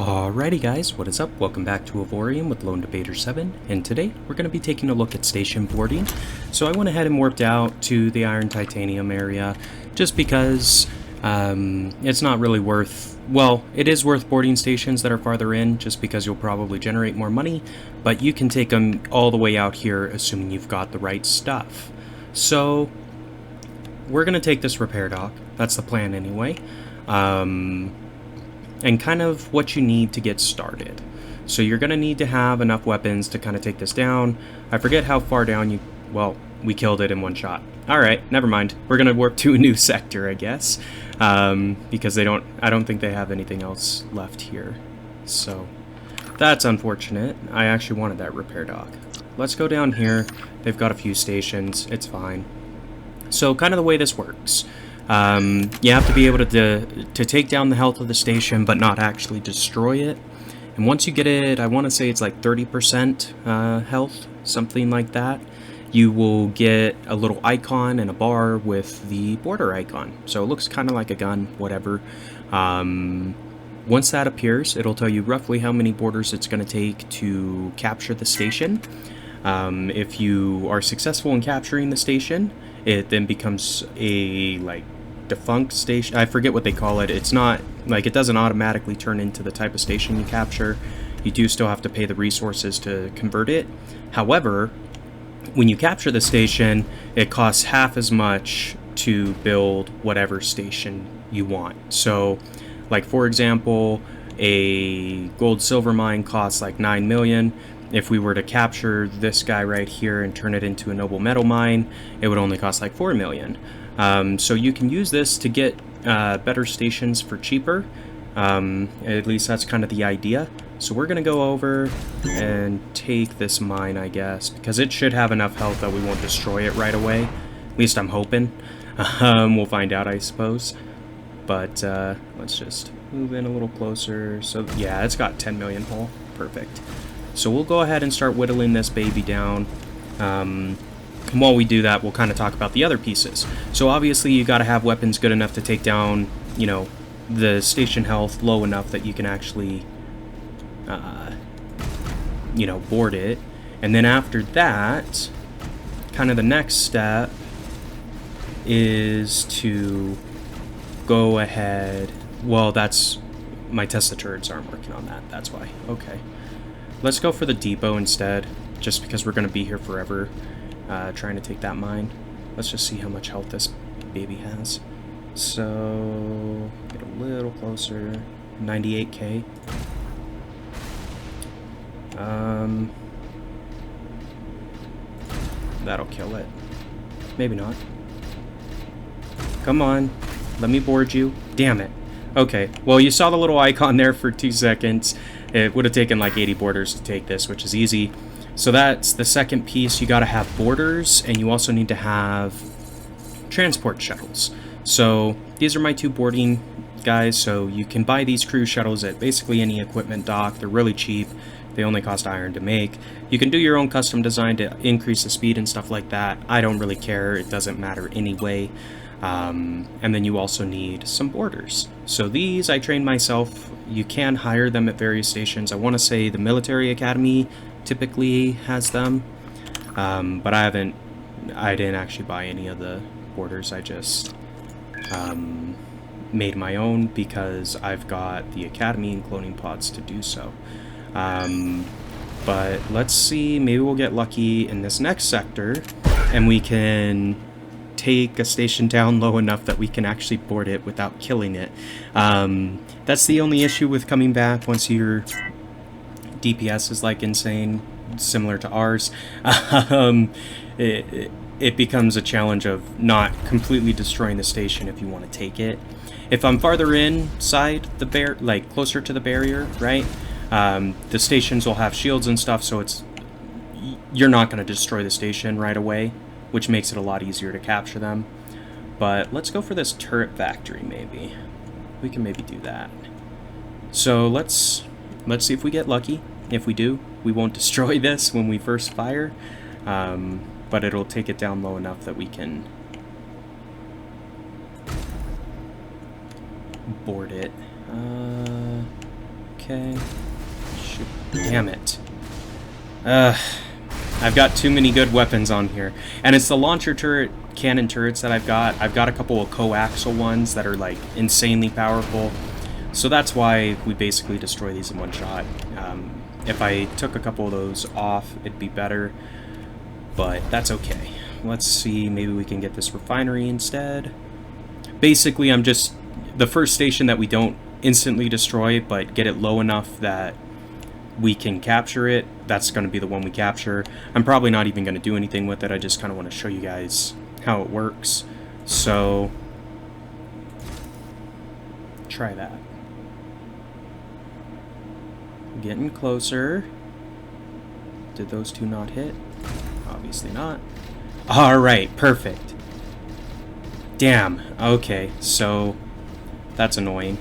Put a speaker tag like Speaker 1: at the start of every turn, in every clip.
Speaker 1: Alrighty guys, what is up? Welcome back to Avorion with LD7, and today we're going to be taking a look at station boarding. So I went ahead and warped out to the Iron Titanium area, just because it's not really worth, well, it is worth boarding stations that are farther in, just because you'll probably generate more money, but you can take them all the way out here, assuming you've got the right stuff. So we're going to take this repair dock, that's the plan anyway. And kind of what you need to get started. So you're going to need to have enough weapons to kind of take this down. I forget how far down you... well, we killed it in one shot. Alright, never mind. We're going to warp to a new sector, I guess. Because I don't think they have anything else left here. So, that's unfortunate. I actually wanted that repair dock. Let's go down here. They've got a few stations. It's fine. So, kind of the way this works. You have to be able to take down the health of the station, but not actually destroy it. And once you get it, I want to say it's like 30% health, something like that, you will get a little icon and a bar with the border icon. So it looks kind of like a gun, whatever. Once that appears, it'll tell you roughly how many borders it's going to take to capture the station. If you are successful in capturing the station, it then becomes a, like, defunct station. I forget what they call it. It's not, like, it doesn't automatically turn into the type of station you capture. You do still have to pay the resources to convert it. However, when you capture the station, it costs half as much to build whatever station you want. So, like, for example, a gold-silver mine costs like 9 million. If we were to capture this guy right here and turn it into a noble metal mine, it would only cost like 4 million. So you can use this to get better stations for cheaper. At least that's kind of the idea. So we're going to go over and take this mine, I guess, because it should have enough health that we won't destroy it right away. At least I'm hoping. We'll find out, I suppose. But let's just move in a little closer. So yeah, it's got 10 million hull. Perfect. So we'll go ahead and start whittling this baby down. And while we do that, we'll kind of talk about the other pieces. So obviously you got to have weapons good enough to take down, you know, the station health low enough that you can actually, you know, board it. And then after that, kind of the next step is to go ahead. Well, that's, my Tesla turrets aren't working on that. That's why. Okay. Let's go for the depot instead, just because we're going to be here forever. Trying to take that mine. Let's just see how much health this baby has. So, get a little closer. 98k. That'll kill it. Maybe not. Come on. Let me board you. Damn it. Okay. Well, you saw the little icon there for 2 seconds. It would have taken like 80 borders to take this, which is easy. So that's the second piece. You got to have borders, and you also need to have transport shuttles. So these are my 2 boarding guys. So you can buy these cruise shuttles at basically any equipment dock. They're really cheap. They only cost iron to make. You can do your own custom design to increase the speed and stuff like that. I don't really care. It doesn't matter anyway. And then you also need some borders. So these I trained myself. You can hire them at various stations. I want to say the military academy typically has them, but I didn't actually buy any of the borders. I just made my own because I've got the academy and cloning pods to do so. But let's see, maybe we'll get lucky in this next sector and we can take a station down low enough that we can actually board it without killing it. That's the only issue with coming back once your DPS is like insane, similar to ours. It becomes a challenge of not completely destroying the station if you want to take it. If I'm farther inside the like closer to the barrier, right? The stations will have shields and stuff, so you're not going to destroy the station right away, which makes it a lot easier to capture them. But let's go for this turret factory, maybe. We can maybe do that. So let's see if we get lucky. If we do, we won't destroy this when we first fire, but it'll take it down low enough that we can board it. okay. Damn it. I've got too many good weapons on here. And it's the launcher turret, cannon turrets that I've got. I've got a couple of coaxial ones that are, like, insanely powerful. So that's why we basically destroy these in one shot. If I took a couple of those off, it'd be better. But that's okay. Let's see, maybe we can get this refinery instead. Basically, I'm just... the first station that we don't instantly destroy, but get it low enough that we can capture it, that's going to be the one we capture. I'm probably not even going to do anything with it. I just kind of want to show you guys how it works. So, try that. Getting closer. Did those two not hit? Obviously not. Alright, perfect. Damn, okay, so that's annoying.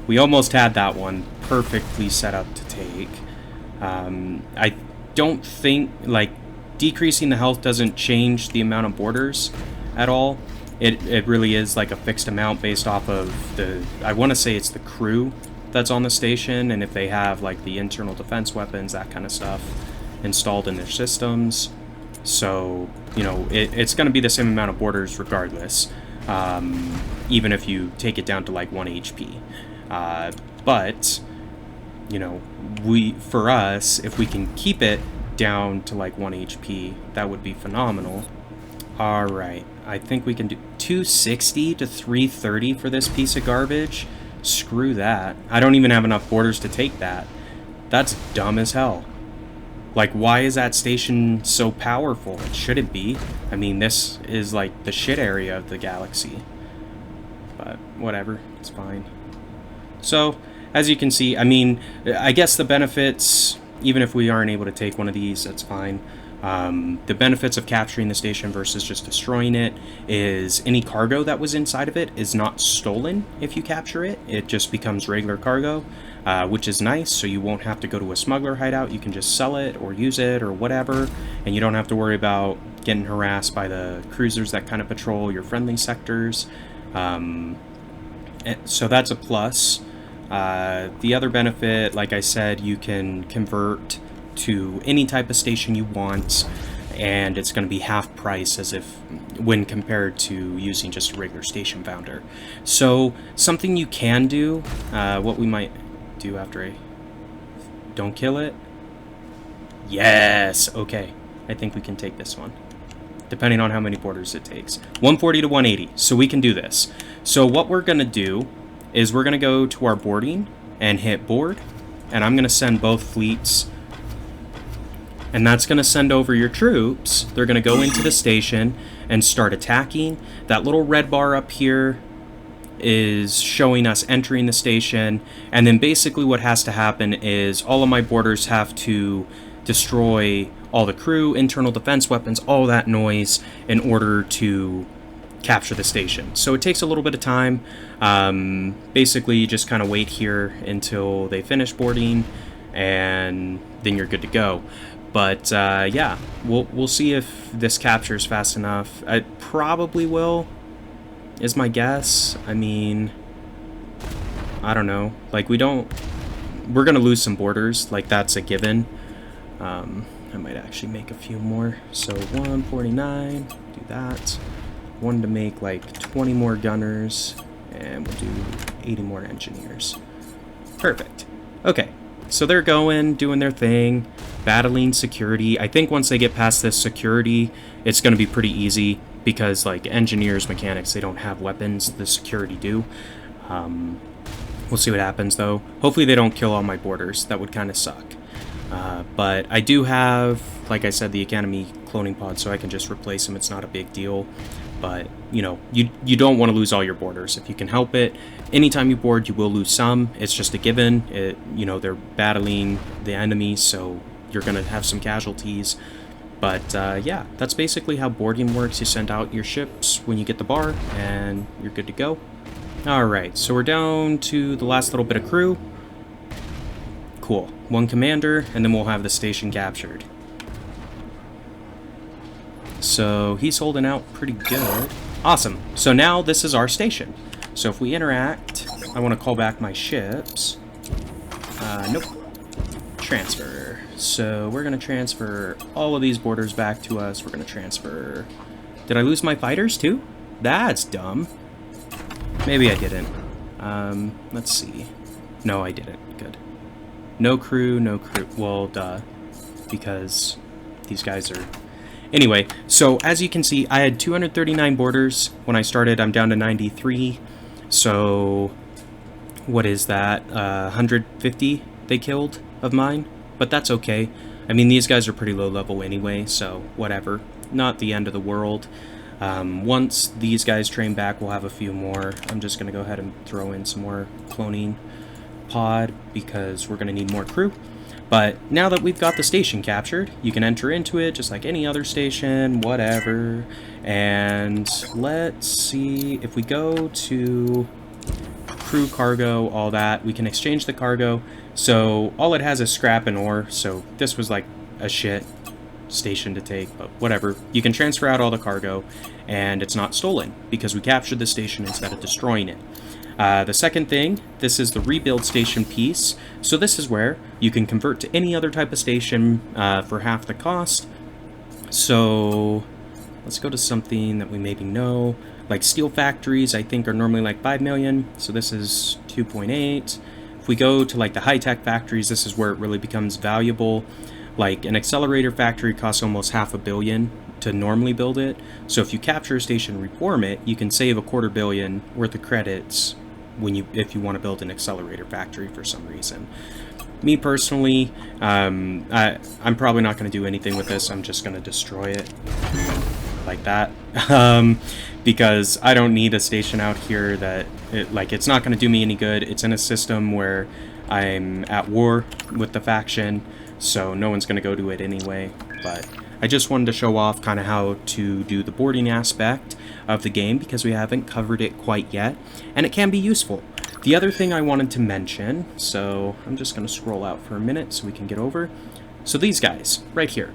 Speaker 1: We almost had that one perfectly set up to take. I don't think, like, decreasing the health doesn't change the amount of borders at all. It really is like a fixed amount based off of the, I want to say it's the crew that's on the station, and if they have, like, the internal defense weapons, that kind of stuff installed in their systems. So, you know, it's going to be the same amount of borders regardless, even if you take it down to, like, 1 HP. But, you know, for us, if we can keep it down to, like, 1 HP, that would be phenomenal. Alright, I think we can do 260 to 330 for this piece of garbage. Screw that. I don't even have enough borders to take that. That's dumb as hell. Like, why is that station so powerful? It shouldn't be. I mean, this is, like, the shit area of the galaxy. But, whatever. It's fine. So, as you can see, I mean, I guess the benefits, even if we aren't able to take one of these, that's fine. The benefits of capturing the station versus just destroying it is any cargo that was inside of it is not stolen if you capture it. It just becomes regular cargo, which is nice, so you won't have to go to a smuggler hideout. You can just sell it or use it or whatever, and you don't have to worry about getting harassed by the cruisers that kind of patrol your friendly sectors. So that's a plus. The other benefit, like I said, you can convert to any type of station you want, and it's going to be half price as if when compared to using just a regular station founder. So something you can do, what we might do after I don't kill it. Yes, okay, I think we can take this one, depending on how many borders it takes. 140 to 180, so we can do this. So what we're going to do is we're going to go to our boarding and hit board, and I'm going to send both fleets, and that's going to send over your troops. They're going to go into the station and start attacking. That little red bar up here is showing us entering the station, and then basically what has to happen is all of my boarders have to destroy all the crew, internal defense weapons, all that noise in order to capture the station. So it takes a little bit of time. Basically, you just kind of wait here until they finish boarding, and then you're good to go. But yeah, we'll see if this captures fast enough. It probably will, is my guess. I mean, I don't know. Like, we're gonna lose some borders. Like, that's a given. I might actually make a few more. So 149, do that. Wanted to make like 20 more gunners, and we'll do 80 more engineers. Perfect. Okay, so they're doing their thing, battling security. I think once they get past this security, it's going to be pretty easy, because like engineers, mechanics, they don't have weapons. The security do. We'll see what happens though. Hopefully they don't kill all my boarders. That would kind of suck. But I do have, like I said, the Academy cloning pod, so I can just replace them. It's not a big deal. But, you know, you don't want to lose all your borders if you can help it. Anytime you board, you will lose some. It's just a given. You know, they're battling the enemy, so you're going to have some casualties. But, yeah, that's basically how boarding works. You send out your ships when you get the bar, and you're good to go. Alright, so we're down to the last little bit of crew. Cool. One commander, and then we'll have the station captured. So he's holding out pretty good. Awesome. So now this is our station. So if we interact, I want to call back my ships. Nope. Transfer. So we're going to transfer all of these borders back to us. We're going to transfer... Did I lose my fighters too? That's dumb. Maybe I didn't. Let's see. No, I didn't. Good. No crew, no crew. Well, duh. Because these guys are... Anyway, so as you can see, I had 239 borders. When I started, I'm down to 93. So, what is that? 150 they killed of mine? But that's okay. I mean, these guys are pretty low level anyway, so whatever. Not the end of the world. Once these guys train back, we'll have a few more. I'm just going to go ahead and throw in some more cloning pod because we're going to need more crew. But now that we've got the station captured, you can enter into it just like any other station, whatever. And let's see, if we go to crew, cargo, all that, we can exchange the cargo. So all it has is scrap and ore, so this was like a shit station to take, but whatever. You can transfer out all the cargo, and it's not stolen because we captured the station instead of destroying it. The second thing, this is the rebuild station piece. So this is where you can convert to any other type of station for half the cost. So let's go to something that we maybe know. Like steel factories, I think are normally like 5 million. So this is 2.8. If we go to like the high-tech factories, this is where it really becomes valuable. Like an accelerator factory costs almost $500 million to normally build it. So if you capture a station and reform it, you can save $250 million worth of credits if you want to build an accelerator factory for some reason. Me personally, I'm probably not going to do anything with this. I'm just going to destroy it like that, because I don't need a station out here that it's not going to do me any good. It's in a system where I'm at war with the faction, so no one's going to go to it anyway. But I just wanted to show off kind of how to do the boarding aspect of the game because we haven't covered it quite yet, and it can be useful. The other thing I wanted to mention, so I'm just going to scroll out for a minute so we can get over. So these guys, right here.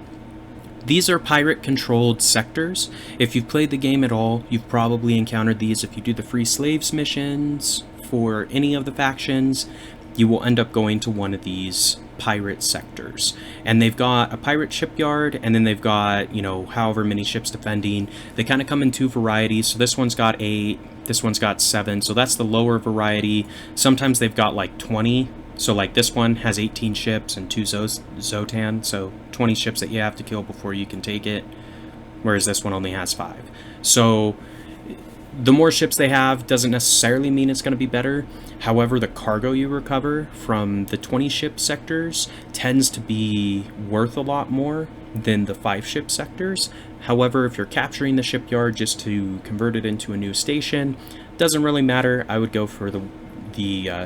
Speaker 1: These are pirate-controlled sectors. If you've played the game at all, you've probably encountered these. If you do the free slaves missions for any of the factions, you will end up going to one of these pirate sectors. And they've got a pirate shipyard, and then they've got, you know, however many ships defending. They kind of come in two varieties. So this one's got 8, this one's got 7. So that's the lower variety. Sometimes they've got like 20. So like this one has 18 ships and 2 Zotan, so 20 ships that you have to kill before you can take it, whereas this one only has 5. So the more ships they have doesn't necessarily mean it's going to be better. However, the cargo you recover from the 20 ship sectors tends to be worth a lot more than the 5 ship sectors. However, if you're capturing the shipyard just to convert it into a new station, doesn't really matter. I would go for the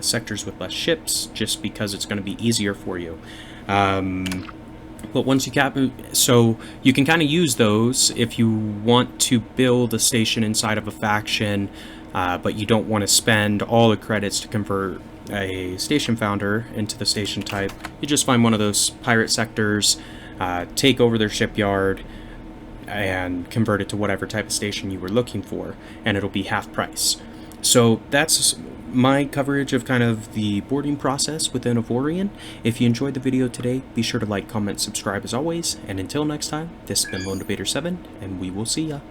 Speaker 1: sectors with less ships just because it's going to be easier for you. But once you so you can kind of use those if you want to build a station inside of a faction, but you don't want to spend all the credits to convert a station founder into the station type. You just find one of those pirate sectors, take over their shipyard, and convert it to whatever type of station you were looking for, and it'll be half price. So that's my coverage of kind of the boarding process within Avorion. If you enjoyed the video today, be sure to like, comment, subscribe as always, and until next time, this has been LD7, and we will see ya.